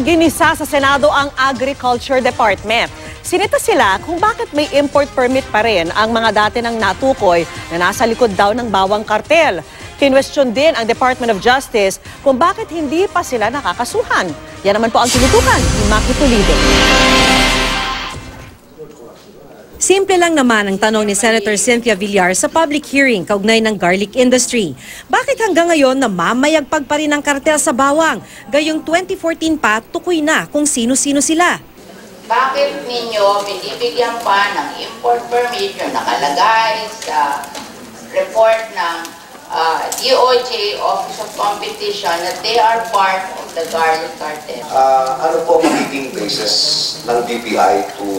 ginisa sa Senado ang Agriculture Department. Sinita sila kung bakit may import permit pa rin ang mga dati ng natukoy na nasa likod daw ng bawang kartel. Kinwestiyon din ang Department of Justice kung bakit hindi pa sila nakakasuhan. Yan naman po ang tinutukan ni Maki Pulido. Simple lang naman ang tanong ni Senator Cynthia Villar sa public hearing kaugnay ng garlic industry. Bakit hanggang ngayon namamayagpag pa rin ang kartel sa bawang? Gayong 2014 pa, tukoy na kung sino-sino sila. Bakit ninyo binibigyan pa ng import permit yung nakalagay sa report ng DOJ Office of Competition that they are part of the garlic cartel? Ano po magiging basis ng BPI to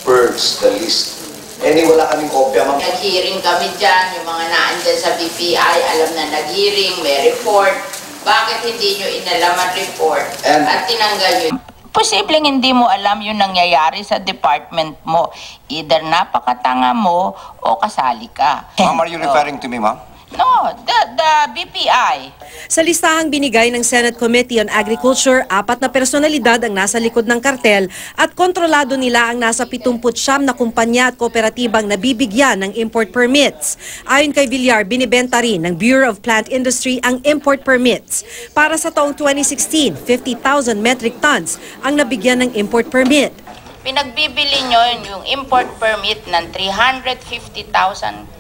purge the list? Wala kaming kopya. Nag-hearing kami dyan, yung mga naandyan sa BPI, alam na nag-hearing, may report. Bakit hindi nyo inalaman report at tinanggal yun? Posibleng hindi mo alam yung nangyayari sa department mo. Either napakatanga mo o kasali ka. Ma'am, are you referring to me, ma'am? No, the BPI. Sa listahang binigay ng Senate Committee on Agriculture, 4 na personalidad ang nasa likod ng kartel at kontrolado nila ang nasa 79 na kumpanya at kooperatibang nabibigyan ng import permits. Ayon kay Villar, binibenta rin ng Bureau of Plant Industry ang import permits. Para sa taong 2016, 50,000 metric tons ang nabigyan ng import permit. Pinagbibili nyo yung import permit ng 350,000.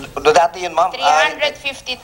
Dati yun, ma'am. 350,000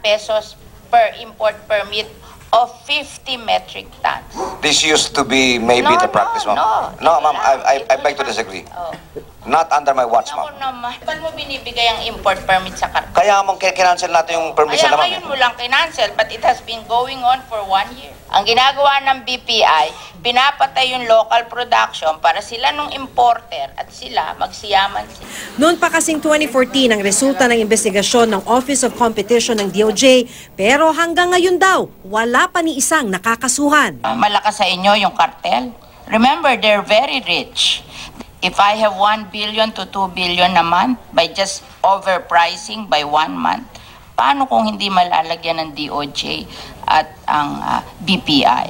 pesos per import permit of 50 metric tons. This used to be maybe the practice, ma'am. No, ma'am, I beg to disagree. Oh. Not under my watch, ma'am. Ako naman, ba't mo binibigay ang import permit sa kartel? Kaya mong kinancel natin yung permit Kaya sa naman. ngayon mo lang kinancel, but it has been going on for 1 year. Ang ginagawa ng BPI, pinapatay yung local production para sila nung importer at sila magsiyaman sila. Noon pa kasing 2014 ang resulta ng investigasyon ng Office of Competition ng DOJ, pero hanggang ngayon daw, wala pa ni isang nakakasuhan. Malakas sa inyo yung kartel. Remember, they're very rich. If I have 1 billion to 2 billion a month by just overpricing by 1 month, paano kung hindi malalagyan ng DOJ at ang BPI?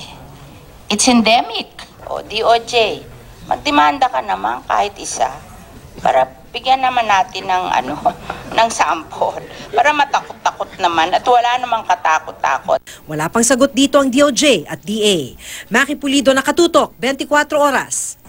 It's endemic. O DOJ, magdemanda ka naman kahit isa para bigyan naman natin ng ng sample para matakot-takot naman at wala namang katakot-takot. Wala pang sagot dito ang DOJ at DA. Maki Pulido, Nakatutok, 24 Oras.